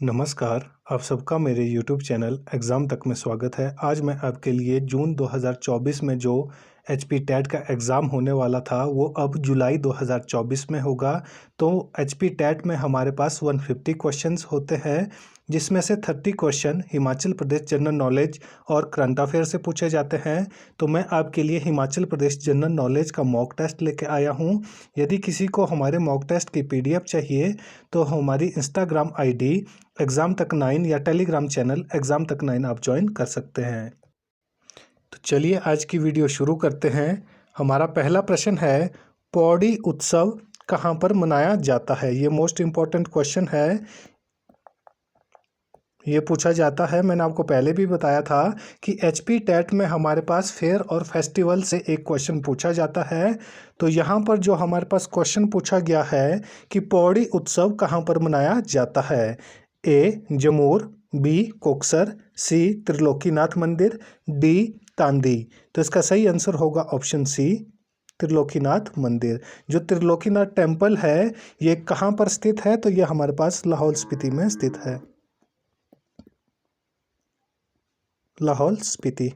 नमस्कार, आप सबका मेरे YouTube चैनल एग्ज़ाम तक में स्वागत है। आज मैं आपके लिए जून 2024 में जो एचपी टेट का एग्ज़ाम होने वाला था वो अब जुलाई 2024 में होगा। तो एचपी टेट में हमारे पास 150 क्वेश्चंस होते हैं, जिसमें से 30 question Himachal Pradesh general knowledge और करंट अफेयर से पूछे जाते हैं। तो मैं आपके लिए हिमाचल प्रदेश जनरल नॉलेज का मॉक टेस्ट लेके आया हूँ। यदि किसी को हमारे मॉक टेस्ट की PDF चाहिए तो हमारी इंस्टाग्राम ID एग्ज़ाम तक 9 या टेलीग्राम चैनल एग्ज़ाम तक 9 आप ज्वाइन कर सकते हैं। तो चलिए आज की वीडियो शुरू करते हैं। हमारा पहला प्रश्न है, पौड़ी उत्सव कहाँ पर मनाया जाता है? ये मोस्ट इम्पॉर्टेंट क्वेश्चन है। ये पूछा जाता है, मैंने आपको पहले भी बताया था कि एचपी टेट में हमारे पास फेयर और फेस्टिवल से एक क्वेश्चन पूछा जाता है। तो यहाँ पर जो हमारे पास क्वेश्चन पूछा गया है कि पौड़ी उत्सव कहाँ पर मनाया जाता है? ए जमूर, बी कोकसर, सी त्रिलोकीनाथ मंदिर, डी तांदी। तो इसका सही आंसर होगा ऑप्शन सी, त्रिलोकीनाथ मंदिर। जो त्रिलोकीनाथ टेम्पल है ये कहाँ पर स्थित है? तो ये हमारे पास लाहौल स्पीति में स्थित है। लाहौल स्पीति।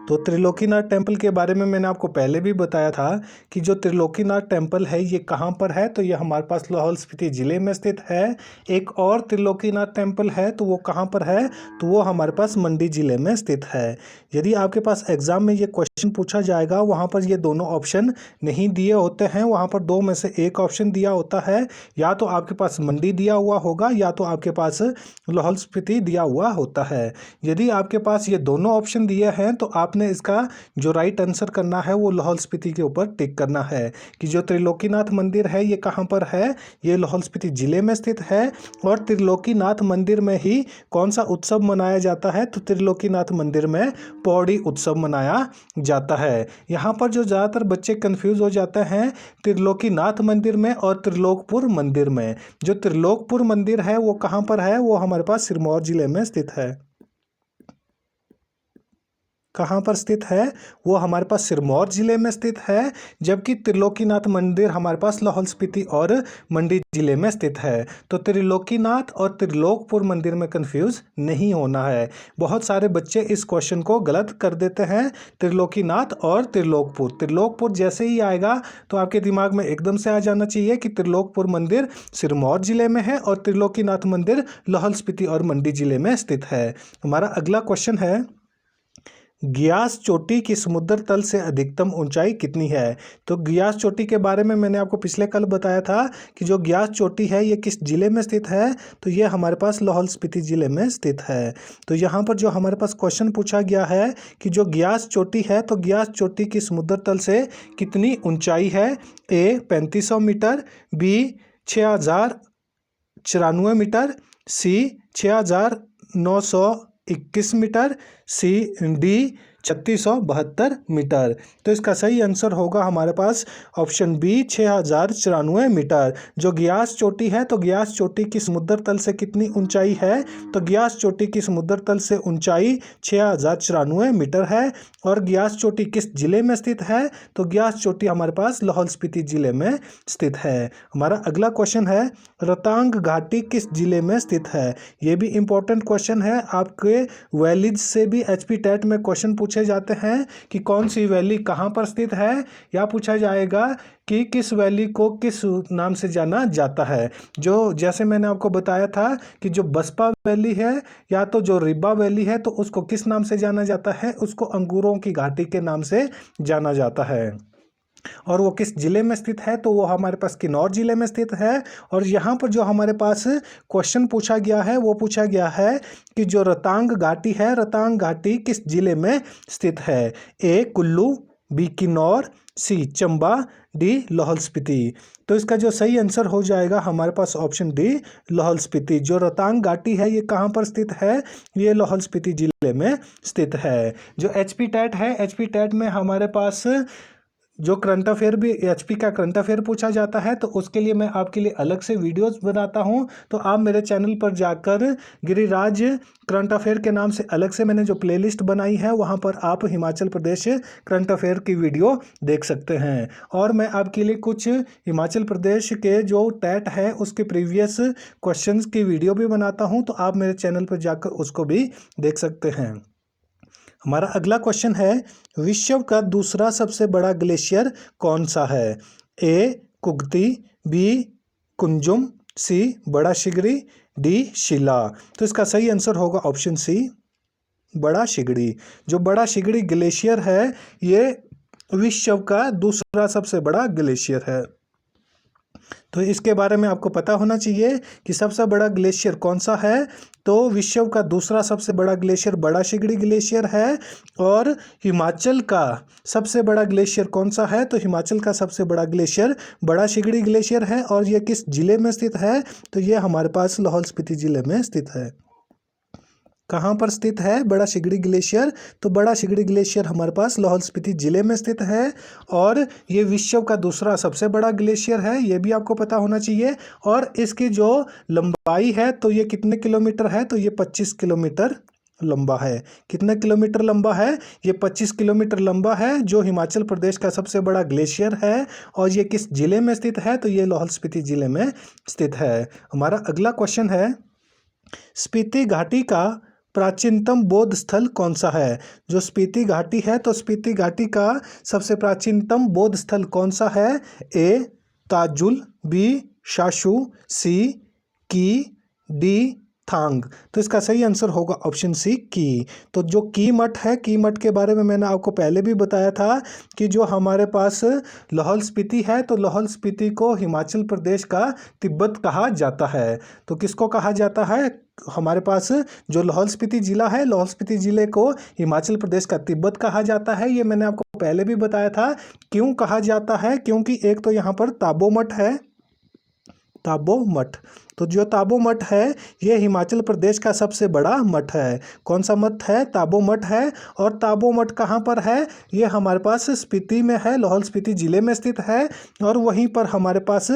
तो त्रिलोकीनाथ टेम्पल के बारे में मैंने आपको पहले भी बताया था कि जो त्रिलोकीनाथ टेम्पल है ये कहाँ पर है? तो ये हमारे पास लाहौल स्पीति ज़िले में स्थित है। एक और त्रिलोकीनाथ टेम्पल है, तो वो कहाँ पर है? तो वो हमारे पास मंडी ज़िले में स्थित है। यदि आपके पास एग्जाम में ये क्वेश्चन पूछा जाएगा, वहाँ पर ये दोनों ऑप्शन नहीं दिए होते हैं, वहाँ पर दो में से एक ऑप्शन दिया होता है। या तो आपके पास मंडी दिया हुआ होगा या तो आपके पास लाहौल स्पीति दिया हुआ होता है। यदि आपके पास ये दोनों ऑप्शन दिए हैं तो आपने इसका जो राइट आंसर करना है वो लाहौल स्पीति के ऊपर टिक करना है कि जो त्रिलोकीनाथ मंदिर है ये कहाँ पर है? ये लाहौल स्पीति जिले में स्थित है। और त्रिलोकीनाथ मंदिर में ही कौन सा उत्सव मनाया जाता है? तो त्रिलोकीनाथ मंदिर में पौड़ी उत्सव मनाया जाता है। यहाँ पर जो ज़्यादातर बच्चे कंफ्यूज हो जाते हैं त्रिलोकीनाथ मंदिर में और त्रिलोकपुर मंदिर में। जो त्रिलोकपुर मंदिर है वो कहाँ पर है? वो हमारे पास सिरमौर जिले में स्थित है। कहाँ पर स्थित है? वो हमारे पास सिरमौर जिले में स्थित है। जबकि त्रिलोकीनाथ मंदिर हमारे पास लाहौल स्पीति और मंडी जिले में स्थित है। तो त्रिलोकीनाथ और त्रिलोकपुर मंदिर में कंफ्यूज नहीं होना है। बहुत सारे बच्चे इस क्वेश्चन को गलत कर देते हैं, त्रिलोकीनाथ और त्रिलोकपुर। त्रिलोकपुर जैसे ही आएगा तो आपके दिमाग में एकदम से आ जाना चाहिए कि त्रिलोकपुर मंदिर सिरमौर जिले में है और त्रिलोकीनाथ मंदिर लाहौल स्पीति और मंडी जिले में स्थित है। हमारा अगला क्वेश्चन है, ग्यास चोटी की समुद्र तल से अधिकतम ऊंचाई कितनी है? तो ग्यास चोटी के बारे में मैंने आपको पिछले कल बताया था कि जो ग्यास चोटी है ये किस जिले में स्थित है? तो ये हमारे पास लाहौल स्पीति जिले में स्थित है। तो यहाँ पर जो हमारे पास क्वेश्चन पूछा गया है कि जो ग्यास चोटी है तो ग्यास चोटी की समुद्र तल से कितनी ऊंचाई है? ए 3500 मीटर, बी 6094 मीटर, सी 6921 मीटर, सी डी 3672 मीटर। तो इसका सही आंसर होगा हमारे पास ऑप्शन बी 6094 मीटर। जो ग्यास चोटी है तो ग्यास चोटी की समुद्र तल से कितनी ऊंचाई है? तो ग्यास चोटी की समुद्र तल से ऊंचाई 6094 मीटर है। और ग्यास चोटी किस जिले में स्थित है? तो ग्यास चोटी हमारे पास लाहौल स्पीति जिले में स्थित है। हमारा अगला क्वेश्चन है, रोहतांग घाटी किस जिले में स्थित है? ये भी इंपॉर्टेंट क्वेश्चन है। आपके वैलीज से भी एचपी टेट में क्वेश्चन पूछे जाते हैं कि कौन सी वैली कहाँ पर स्थित है, या पूछा जाएगा कि किस वैली को किस नाम से जाना जाता है। जो जैसे मैंने आपको बताया था कि जो बसपा वैली है या तो जो रिब्बा वैली है तो उसको किस नाम से जाना जाता है? उसको अंगूरों की घाटी के नाम से जाना जाता है। और वो किस जिले में स्थित है? तो वो हमारे पास किन्नौर जिले में स्थित है। और यहाँ पर जो हमारे पास क्वेश्चन पूछा गया है वो पूछा गया है कि जो रोहतांग घाटी है, रोहतांग घाटी किस जिले में स्थित है? ए कुल्लू, बी किन्नौर, सी चंबा, डी लाहौल स्पीति। तो इसका जो सही आंसर हो जाएगा हमारे पास ऑप्शन डी लाहौल स्पीति। जो रोहतांग घाटी है ये कहाँ पर स्थित है? ये लाहौल स्पीति जिले में स्थित है। जो एचपी टेट है, एचपी टेट में हमारे पास जो करंट अफेयर भी एचपी का करंट अफेयर पूछा जाता है तो उसके लिए मैं आपके लिए अलग से वीडियोस बनाता हूं। तो आप मेरे चैनल पर जाकर गिरिराज करंट अफेयर के नाम से अलग से मैंने जो प्लेलिस्ट बनाई है वहां पर आप हिमाचल प्रदेश करंट अफेयर की वीडियो देख सकते हैं। और मैं आपके लिए कुछ हिमाचल प्रदेश के जो टेट है उसके प्रीवियस क्वेश्चंस की वीडियो भी बनाता हूं, तो आप मेरे चैनल पर जाकर उसको भी देख सकते हैं। हमारा अगला क्वेश्चन है, विश्व का दूसरा सबसे बड़ा ग्लेशियर कौन सा है? ए कुगती, बी कुंजुम, सी बड़ा शिगरी, डी शिला। तो इसका सही आंसर होगा ऑप्शन सी बड़ा शिगड़ी। जो बड़ा शिगड़ी ग्लेशियर है ये विश्व का दूसरा सबसे बड़ा ग्लेशियर है। तो इसके बारे में आपको पता होना चाहिए कि सबसे बड़ा ग्लेशियर कौन सा है। तो विश्व का दूसरा सबसे बड़ा ग्लेशियर बड़ा शिगड़ी ग्लेशियर है। और हिमाचल का सबसे बड़ा ग्लेशियर कौन सा है? तो हिमाचल का सबसे बड़ा ग्लेशियर बड़ा शिगड़ी ग्लेशियर है। और ये किस जिले में स्थित है? तो ये हमारे पास लाहौल स्पीति जिले में स्थित है। कहाँ पर स्थित है बड़ा शिगड़ी ग्लेशियर? तो बड़ा शिगड़ी ग्लेशियर हमारे पास लाहौल स्पीति जिले में स्थित है। और ये विश्व का दूसरा सबसे बड़ा ग्लेशियर है, ये भी आपको पता होना चाहिए। और इसकी जो लंबाई है तो ये कितने किलोमीटर है? तो ये 25 किलोमीटर लंबा है। कितने किलोमीटर लंबा है? ये 25 किलोमीटर लंबा है, जो हिमाचल प्रदेश का सबसे बड़ा ग्लेशियर है। और ये किस जिले में स्थित है? तो ये लाहौल स्पीति जिले में स्थित है। हमारा अगला क्वेश्चन है, स्पीति घाटी का प्राचीनतम बौद्ध स्थल कौन सा है? जो स्पीति घाटी है तो स्पीति घाटी का सबसे प्राचीनतम बौद्ध स्थल कौन सा है? ए ताजुल, बी शाशु, सी की, डी थांग। तो इसका सही आंसर होगा ऑप्शन सी की। तो जो की मठ है, की मठ के बारे में मैंने आपको पहले भी बताया था कि जो हमारे पास लाहौल स्पीति है तो लाहौल स्पीति को हिमाचल प्रदेश का तिब्बत कहा जाता है। तो किसको कहा जाता है? हमारे पास जो लाहौल स्पीति जिला है, लाहौल स्पीति जिले को हिमाचल प्रदेश का तिब्बत कहा जाता है। ये मैंने आपको पहले भी बताया था। क्यों कहा जाता है? क्योंकि एक तो यहाँ पर ताबो मठ है, ताबो मठ। तो जो ताबो मठ है ये हिमाचल प्रदेश का सबसे बड़ा मठ है। कौन सा मठ है? ताबो मठ है। और ताबो मठ कहाँ पर है? ये हमारे पास स्पीति में है, लाहौल स्पीति जिले में स्थित है। और वहीं पर हमारे पास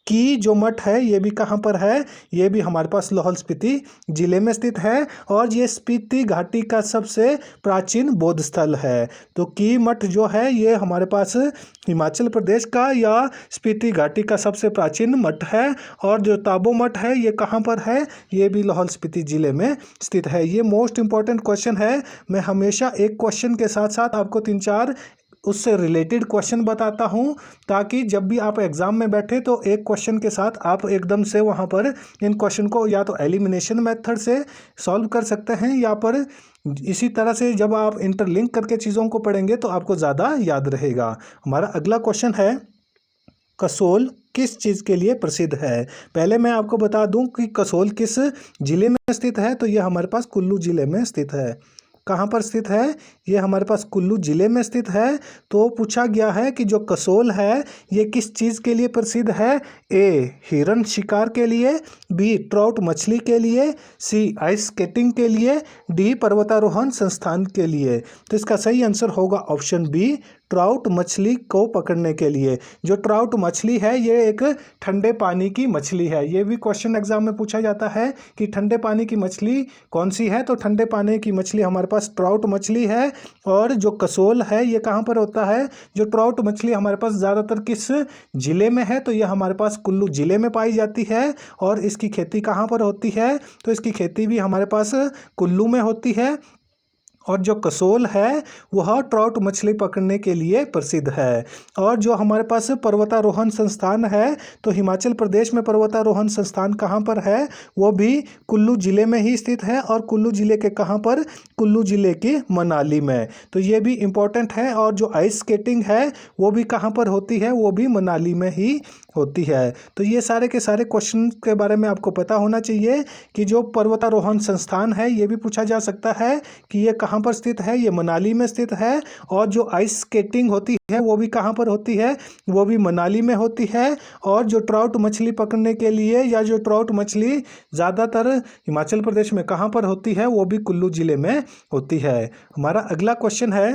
की जो मठ है ये भी कहाँ पर है? ये भी हमारे पास लाहौल स्पीति जिले में स्थित है। और ये स्पीति घाटी का सबसे प्राचीन बौद्ध स्थल है। तो की मठ जो है ये हमारे पास हिमाचल प्रदेश का या स्पीति घाटी का सबसे प्राचीन मठ है। और जो ताबो मठ है ये कहाँ पर है? ये भी लाहौल स्पीति जिले में स्थित है। ये मोस्ट इंपॉर्टेंट क्वेश्चन है। मैं हमेशा एक क्वेश्चन के साथ साथ आपको 3-4 उससे रिलेटेड क्वेश्चन बताता हूं, ताकि जब भी आप एग्जाम में बैठे तो एक क्वेश्चन के साथ आप एकदम से वहां पर इन क्वेश्चन को या तो एलिमिनेशन मेथड से सॉल्व कर सकते हैं, या पर इसी तरह से जब आप इंटरलिंक करके चीज़ों को पढ़ेंगे तो आपको ज़्यादा याद रहेगा। हमारा अगला क्वेश्चन है, कसोल किस चीज़ के लिए प्रसिद्ध है? पहले मैं आपको बता दूं कि कसोल किस जिले में स्थित है। तो ये हमारे पास कुल्लू जिले में स्थित है। कहाँ पर स्थित है? ये हमारे पास कुल्लू जिले में स्थित है। तो पूछा गया है कि जो कसोल है ये किस चीज़ के लिए प्रसिद्ध है? ए हिरन शिकार के लिए, बी ट्राउट मछली के लिए, सी आइस स्केटिंग के लिए, डी पर्वतारोहण संस्थान के लिए। तो इसका सही आंसर होगा ऑप्शन बी ट्राउट मछली को पकड़ने के लिए। जो ट्राउट मछली है ये एक ठंडे पानी की मछली है। ये भी क्वेश्चन एग्जाम में पूछा जाता है कि ठंडे पानी की मछली कौन सी है? तो ठंडे पानी की मछली हमारे पास ट्राउट मछली है। और जो कसोल है ये कहाँ पर होता है? जो ट्राउट मछली हमारे पास ज़्यादातर किस जिले में है? तो ये हमारे पास कुल्लू जिले में पाई जाती है। और इसकी खेती कहाँ पर होती है? तो इसकी खेती भी हमारे पास कुल्लू में होती है। और जो कसोल है वह ट्राउट मछली पकड़ने के लिए प्रसिद्ध है। और जो हमारे पास पर्वतारोहण संस्थान है तो हिमाचल प्रदेश में पर्वतारोहण संस्थान कहाँ पर है? वो भी कुल्लू जिले में ही स्थित है। और कुल्लू जिले के कहाँ पर? कुल्लू जिले की मनाली में। तो ये भी इम्पोर्टेंट है। और जो आइस स्केटिंग है वो भी कहाँ पर होती है? वो भी मनाली में ही होती है। तो ये सारे के सारे क्वेश्चन के बारे में आपको पता होना चाहिए कि जो पर्वतारोहण संस्थान है ये भी पूछा जा सकता है कि ये कहाँ पर स्थित है? ये मनाली में स्थित है। और जो आइस स्केटिंग होती है वो भी कहाँ पर होती है? वो भी मनाली में होती है। और जो ट्राउट मछली पकड़ने के लिए या जो ट्राउट मछली ज़्यादातर हिमाचल प्रदेश में कहाँ पर होती है? वो भी कुल्लू जिले में होती है। हमारा अगला क्वेश्चन है,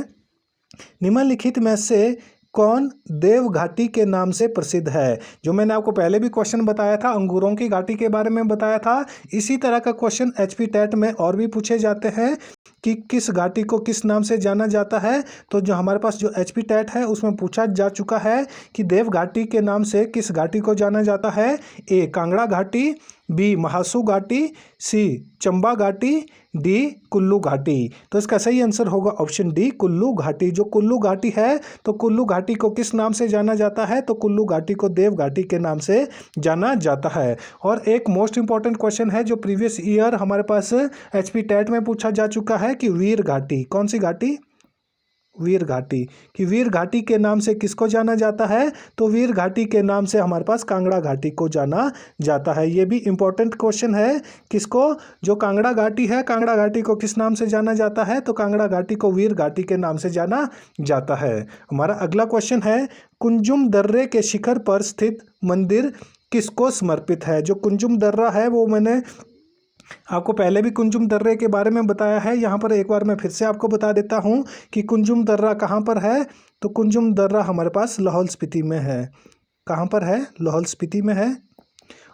निम्नलिखित में से कौन देव घाटी के नाम से प्रसिद्ध है? जो मैंने आपको पहले भी क्वेश्चन बताया था, अंगूरों की घाटी के बारे में बताया था, इसी तरह का क्वेश्चन एचपी टेट में और भी पूछे जाते हैं कि किस घाटी को किस नाम से जाना जाता है। तो जो हमारे पास जो एचपी टेट है उसमें पूछा जा चुका है कि देव घाटी के नाम से किस घाटी को जाना जाता है। ए कांगड़ा घाटी, बी महासू घाटी, सी चंबा घाटी, डी कुल्लू घाटी। तो इसका सही आंसर होगा ऑप्शन डी कुल्लू घाटी। जो कुल्लू घाटी है तो कुल्लू घाटी को किस नाम से जाना जाता है? तो कुल्लू घाटी को देव घाटी के नाम से जाना जाता है। और एक मोस्ट इंपॉर्टेंट क्वेश्चन है जो प्रीवियस ईयर हमारे पास एचपी टेट में पूछा जा चुका है कि वीर घाटी, कौन सी घाटी? वीर घाटी। कि वीर घाटी के नाम से किसको जाना जाता है? तो वीर घाटी के नाम से हमारे पास कांगड़ा घाटी को जाना जाता है। ये भी इंपॉर्टेंट क्वेश्चन है। किसको? जो कांगड़ा घाटी है, कांगड़ा घाटी को किस नाम से जाना जाता है? तो कांगड़ा घाटी को वीर घाटी के नाम से जाना जाता है। हमारा अगला क्वेश्चन है, कुंजुम दर्रे के शिखर पर स्थित मंदिर किसको समर्पित है? जो कुंजुम दर्रा है वो मैंने आपको पहले भी कुंजुम दर्रे के बारे में बताया है। यहाँ पर एक बार मैं फिर से आपको बता देता हूँ कि कुंजुम दर्रा कहाँ पर है। तो कुंजुम दर्रा हमारे पास लाहौल स्पीति में है। कहाँ पर है? लाहौल स्पीति में है।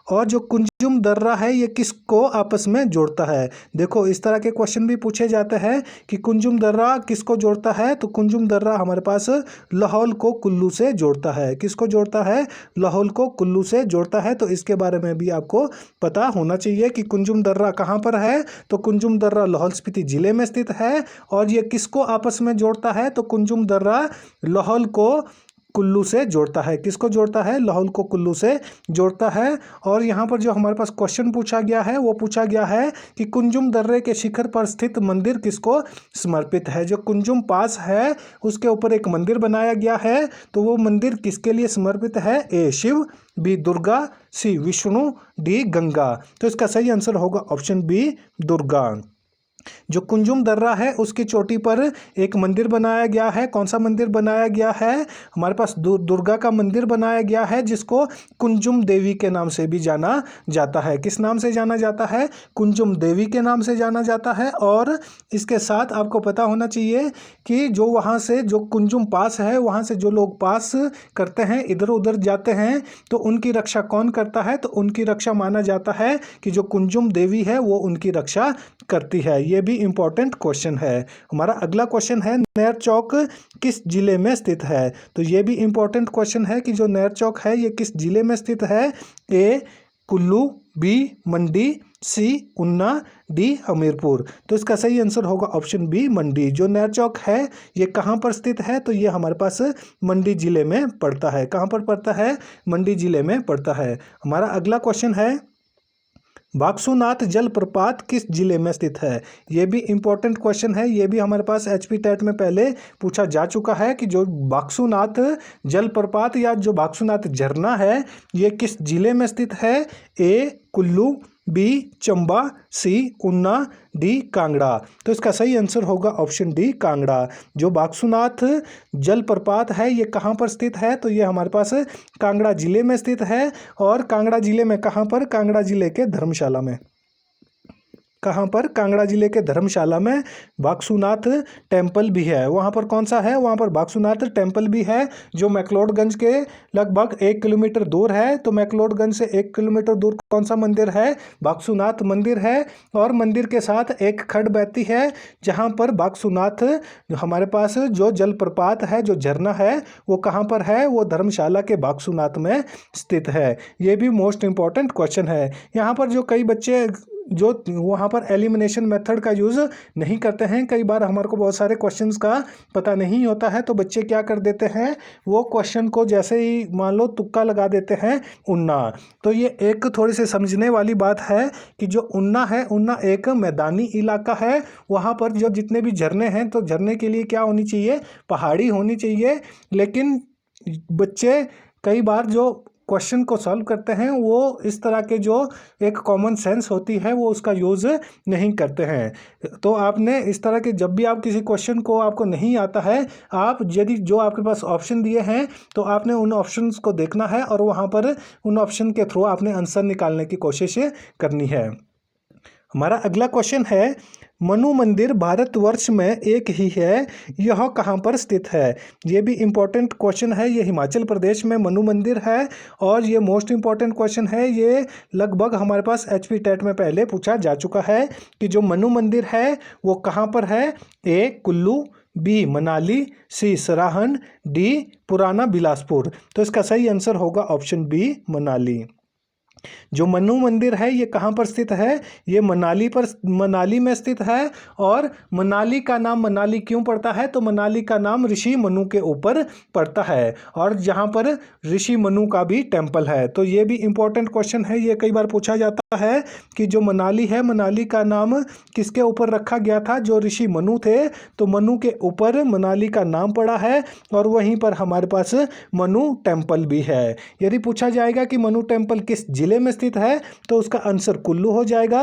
और जो कुंजुम दर्रा है ये किसको आपस में जोड़ता है? देखो इस तरह के क्वेश्चन भी पूछे जाते हैं कि कुंजुम दर्रा किसको जोड़ता है? तो कुंजुम दर्रा हमारे पास लाहौल को कुल्लू से जोड़ता है। किसको जोड़ता है? लाहौल को कुल्लू से जोड़ता है। तो इसके बारे में भी आपको पता होना चाहिए कि कुंजुम दर्रा कहाँ पर है। तो कुंजुम दर्रा लाहौल स्पीति जिले में स्थित है। और ये किसको आपस में जोड़ता है? तो कुंजुम दर्रा लाहौल को कुल्लू से जोड़ता है। किसको जोड़ता है? लाहौल को कुल्लू से जोड़ता है। और यहाँ पर जो हमारे पास क्वेश्चन पूछा गया है वो पूछा गया है कि कुंजुम दर्रे के शिखर पर स्थित मंदिर किसको समर्पित है? जो कुंजुम पास है उसके ऊपर एक मंदिर बनाया गया है, तो वो मंदिर किसके लिए समर्पित है? ए शिव, बी दुर्गा, सी विष्णु, डी गंगा। तो इसका सही आंसर होगा ऑप्शन बी दुर्गा। जो कुंजुम दर्रा है उसकी चोटी पर एक मंदिर बनाया गया है। कौन सा मंदिर बनाया गया है? हमारे पास दुर्गा का मंदिर बनाया गया है जिसको कुंजुम देवी के नाम से भी जाना जाता है। किस नाम से जाना जाता है? कुंजुम देवी के नाम से जाना जाता है। और इसके साथ आपको पता होना चाहिए कि जो वहाँ से जो कुंजुम पास है वहाँ से जो लोग पास करते हैं, इधर उधर जाते हैं, तो उनकी रक्षा कौन करता है? तो उनकी रक्षा माना जाता है कि जो कुंजुम देवी है वो उनकी रक्षा करती है। ये भी इंपॉर्टेंट क्वेश्चन है। हमारा अगला क्वेश्चन है, नैर चौक किस जिले में स्थित है? तो ये भी इंपॉर्टेंट क्वेश्चन है कि जो नैर चौक है ये किस जिले में स्थित है। ए कुल्लू, बी मंडी, सी ऊना, डी हमीरपुर। तो इसका सही आंसर होगा ऑप्शन बी मंडी। जो नैर चौक है ये कहाँ पर स्थित है? तो ये हमारे पास मंडी जिले में पड़ता है। कहाँ पर पड़ता है? मंडी जिले में पड़ता है। हमारा अगला क्वेश्चन है, बाक्सूनाथ जलप्रपात किस जिले में स्थित है? ये भी इंपॉर्टेंट क्वेश्चन है। ये भी हमारे पास एचपी टेट में पहले पूछा जा चुका है कि जो बाक्सूनाथ जलप्रपात या जो बाक्सूनाथ झरना है ये किस जिले में स्थित है। ए कुल्लू, बी चंबा, सी ऊना, डी कांगड़ा। तो इसका सही आंसर होगा ऑप्शन डी कांगड़ा। जो बाक्सूनाथ जलप्रपात है ये कहाँ पर स्थित है? तो ये हमारे पास कांगड़ा जिले में स्थित है। और कांगड़ा जिले में कहाँ पर? कांगड़ा जिले के धर्मशाला में। कहाँ पर? कांगड़ा जिले के धर्मशाला में बाक्सूनाथ टेम्पल भी है। वहाँ पर कौन सा है? वहाँ पर बाक्सूनाथ टेम्पल भी है जो मैक्लोडगंज के लगभग 1 किलोमीटर दूर है। तो मैक्लोडगंज से 1 किलोमीटर दूर कौन सा मंदिर है? बाक्सूनाथ मंदिर है। और मंदिर के साथ एक खड्ड बहती है जहाँ पर बाक्सूनाथ हमारे पास जो जलप्रपात है, जो झरना है, वो कहाँ पर है? वो धर्मशाला के बाक्सूनाथ में स्थित है। ये भी मोस्ट इंपॉर्टेंट क्वेश्चन है। यहाँ पर जो कई बच्चे जो वहाँ पर एलिमिनेशन मेथड का यूज़ नहीं करते हैं, कई बार हमारे को बहुत सारे क्वेश्चंस का पता नहीं होता है, तो बच्चे क्या कर देते हैं, वो क्वेश्चन को जैसे ही मान लो तुक्का लगा देते हैं उन्ना। तो ये एक थोड़ी सी समझने वाली बात है कि जो उन्ना है, उन्ना एक मैदानी इलाका है। वहाँ पर जो जितने भी झरने हैं तो झरने के लिए क्या होनी चाहिए? पहाड़ी होनी चाहिए। लेकिन बच्चे कई बार जो क्वेश्चन को सॉल्व करते हैं वो इस तरह के जो एक कॉमन सेंस होती है वो उसका यूज़ नहीं करते हैं। तो आपने इस तरह के जब भी आप किसी क्वेश्चन को आपको नहीं आता है, आप यदि जो आपके पास ऑप्शन दिए हैं तो आपने उन ऑप्शंस को देखना है और वहाँ पर उन ऑप्शन के थ्रू आपने आंसर निकालने की कोशिश करनी है। हमारा अगला क्वेश्चन है, मनु मंदिर भारतवर्ष में एक ही है, यह कहाँ पर स्थित है? ये भी इम्पोर्टेंट क्वेश्चन है। ये हिमाचल प्रदेश में मनु मंदिर है और ये मोस्ट इम्पॉर्टेंट क्वेश्चन है। ये लगभग हमारे पास एचपी टेट में पहले पूछा जा चुका है कि जो मनु मंदिर है वो कहाँ पर है। ए कुल्लू, बी मनाली, सी सराहन, डी पुराना बिलासपुर। तो इसका सही आंसर होगा ऑप्शन बी मनाली। जो मनु मंदिर है ये कहाँ पर स्थित है? ये मनाली में स्थित है। और मनाली का नाम मनाली क्यों पड़ता है? तो मनाली का नाम ऋषि मनु के ऊपर पड़ता है और जहाँ पर ऋषि मनु का भी टेम्पल है। तो ये भी इम्पोर्टेंट क्वेश्चन है। ये कई बार पूछा जाता है कि जो मनाली है, मनाली का नाम किसके ऊपर रखा गया था? जो ऋषि मनु थे, तो मनु के ऊपर मनाली का नाम पड़ा है और वहीं पर हमारे पास मनु टेम्पल भी है। यदि पूछा जाएगा कि मनु टेम्पल किस जिले में स्थित है तो उसका आंसर कुल्लू हो जाएगा।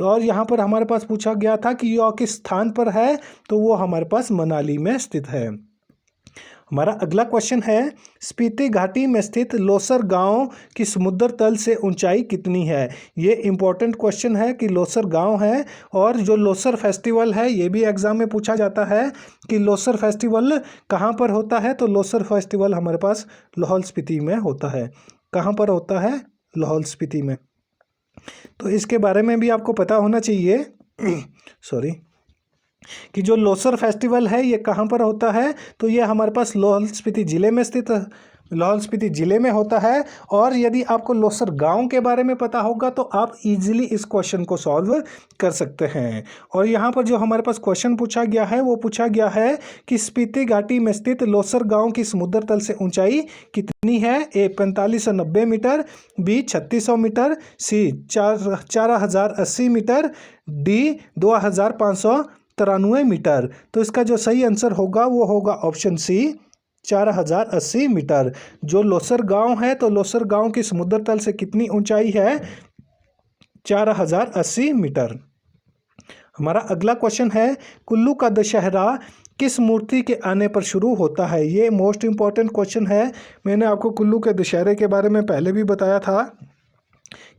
और यहाँ पर हमारे पास पूछा गया था कि यह किस स्थान पर है, तो वो हमारे पास मनाली में स्थित है। हमारा अगला क्वेश्चन है, स्पीति घाटी में स्थित लोसर गांव की समुद्र तल से ऊंचाई कितनी है? ये इंपॉर्टेंट क्वेश्चन है कि लोसर गांव है। और जो लोसर फेस्टिवल है ये भी एग्जाम में पूछा जाता है कि लोसर फेस्टिवल कहाँ पर होता है। तो लोसर फेस्टिवल हमारे पास लाहौल स्पीति में होता है। कहाँ पर होता है? लाहौल स्पीति में। तो इसके बारे में भी आपको पता होना चाहिए सॉरी, कि जो लोसर फेस्टिवल है ये कहाँ पर होता है। तो ये हमारे पास लाहौल स्पीति ज़िले में स्थित, लाहौल स्पीति ज़िले में होता है। और यदि आपको लोसर गांव के बारे में पता होगा तो आप इजीली इस क्वेश्चन को सॉल्व कर सकते हैं। और यहाँ पर जो हमारे पास क्वेश्चन पूछा गया है वो पूछा गया है कि स्पीति घाटी में स्थित लोसर गांव की समुद्र तल से ऊंचाई कितनी है? ए 4590 मीटर, बी 3600 मीटर, सी 4080 मीटर, डी 2593 मीटर। तो इसका जो सही आंसर होगा वो होगा ऑप्शन सी 4080 मीटर। जो लोसर गांव है तो लोसर गांव की समुद्र तल से कितनी ऊंचाई है? 4080 मीटर। हमारा अगला क्वेश्चन है, कुल्लू का दशहरा किस मूर्ति के आने पर शुरू होता है? ये मोस्ट इम्पॉर्टेंट क्वेश्चन है। मैंने आपको कुल्लू के दशहरे के बारे में पहले भी बताया था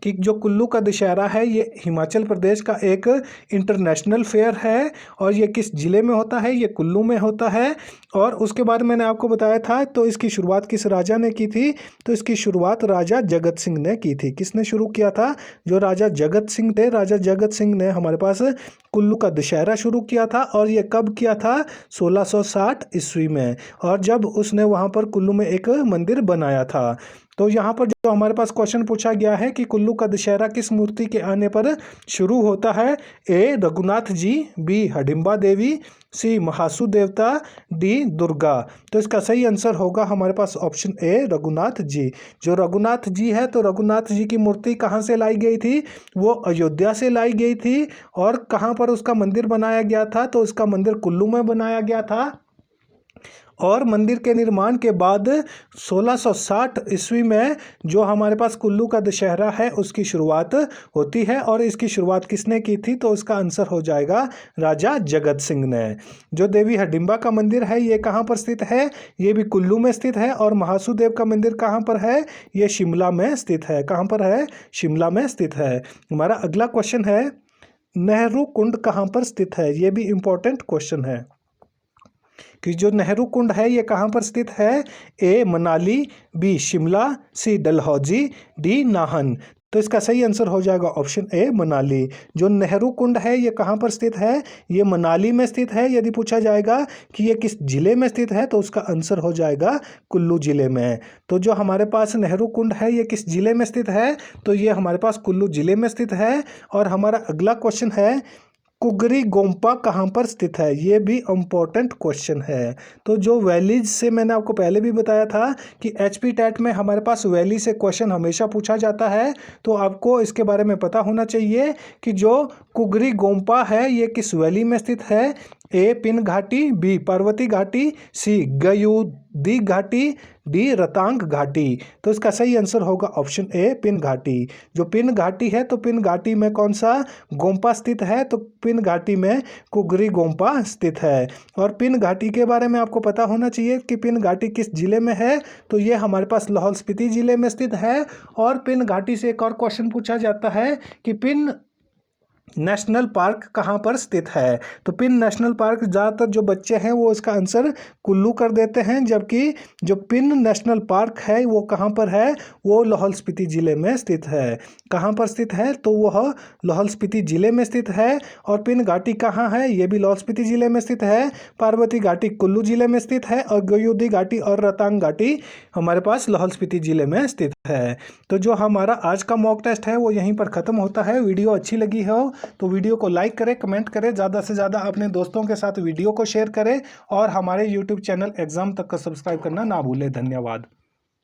कि जो कुल्लू का दशहरा है ये हिमाचल प्रदेश का एक इंटरनेशनल फेयर है। और ये किस ज़िले में होता है? ये कुल्लू में होता है। और उसके बाद मैंने आपको बताया था तो इसकी शुरुआत किस राजा ने की थी? तो इसकी शुरुआत राजा जगत सिंह ने की थी। किसने शुरू किया था? जो राजा जगत सिंह थे, राजा जगत सिंह ने हमारे पास कुल्लू का दशहरा शुरू किया था। और ये कब किया था? 1660 ईस्वी में। और जब उसने वहाँ पर कुल्लू में एक मंदिर बनाया था। तो यहाँ पर जो हमारे पास क्वेश्चन पूछा गया है कि कुल्लू का दशहरा किस मूर्ति के आने पर शुरू होता है? ए रघुनाथ जी, बी हडिम्बा देवी, सी महासु देवता, डी दुर्गा। तो इसका सही आंसर होगा हमारे पास ऑप्शन ए रघुनाथ जी। जो रघुनाथ जी है तो रघुनाथ जी की मूर्ति कहाँ से लाई गई थी? वो अयोध्या से लाई गई थी। और कहाँ पर उसका मंदिर बनाया गया था? तो उसका मंदिर कुल्लू में बनाया गया था। और मंदिर के निर्माण के बाद 1660 ईस्वी में जो हमारे पास कुल्लू का दशहरा है उसकी शुरुआत होती है। और इसकी शुरुआत किसने की थी? तो इसका आंसर हो जाएगा राजा जगत सिंह ने। जो देवी हडिम्बा का मंदिर है ये कहाँ पर स्थित है? ये भी कुल्लू में स्थित है। और महासुदेव का मंदिर कहाँ पर है? ये शिमला में स्थित है। कहाँ पर है? शिमला में स्थित है। हमारा अगला क्वेश्चन है, नेहरू कुंड कहाँ पर स्थित है? ये भी इम्पोर्टेंट क्वेश्चन है कि जो नेहरू कुंड है ये कहाँ पर स्थित है? ए मनाली, बी शिमला, सी डलहौजी, डी नाहन। तो इसका सही आंसर हो जाएगा ऑप्शन ए मनाली। जो नेहरू कुंड है ये कहाँ पर स्थित है? ये मनाली में स्थित है। यदि पूछा जाएगा कि ये किस जिले में स्थित है तो उसका आंसर हो जाएगा कुल्लू जिले में। तो जो हमारे पास नेहरू कुंड है ये किस जिले में स्थित है? तो ये हमारे पास कुल्लू जिले में स्थित है। और हमारा अगला क्वेश्चन है, कुगरी गोम्पा कहाँ पर स्थित है? ये भी इम्पोर्टेंट क्वेश्चन है। तो जो वैलीज से मैंने आपको पहले भी बताया था कि एचपी टेट में हमारे पास वैली से क्वेश्चन हमेशा पूछा जाता है। तो आपको इसके बारे में पता होना चाहिए कि जो कुगरी गोम्पा है ये किस वैली में स्थित है? ए पिन घाटी, बी पार्वती घाटी, सी गयुदी घाटी, डी रतांग घाटी। तो इसका सही आंसर होगा ऑप्शन ए पिन घाटी। जो पिन घाटी है तो पिन घाटी में कौन सा गोम्पा स्थित है? तो पिन घाटी में कुगरी गोम्पा स्थित है। और पिन घाटी के बारे में आपको पता होना चाहिए कि पिन घाटी किस जिले में है? तो ये हमारे पास लाहौल स्पीति जिले में स्थित है। और पिन घाटी से एक और क्वेश्चन पूछा जाता है कि पिन नेशनल पार्क कहाँ पर स्थित है? तो पिन नेशनल पार्क ज़्यादातर जो बच्चे हैं वो इसका आंसर कुल्लू कर देते हैं, जबकि जो पिन नेशनल पार्क है वो कहाँ पर है? वो लाहौल स्पीति ज़िले में स्थित है। कहाँ पर स्थित है? तो वह लाहौल स्पीति ज़िले में स्थित है। और पिन घाटी कहाँ है? ये भी लाहौल स्पीति ज़िले में स्थित है। पार्वती घाटी कुल्लू ज़िले में स्थित है और गयोधी घाटी और रोहतांग घाटी हमारे पास लाहौल स्पीति ज़िले में स्थित है। तो जो हमारा आज का मॉक टेस्ट है वो यहीं पर ख़त्म होता है। वीडियो अच्छी लगी हो तो वीडियो को लाइक करें, कमेंट करें, ज़्यादा से ज़्यादा अपने दोस्तों के साथ वीडियो को शेयर करें और हमारे यूट्यूब चैनल एग्जाम तक का सब्सक्राइब करना ना भूलें। धन्यवाद।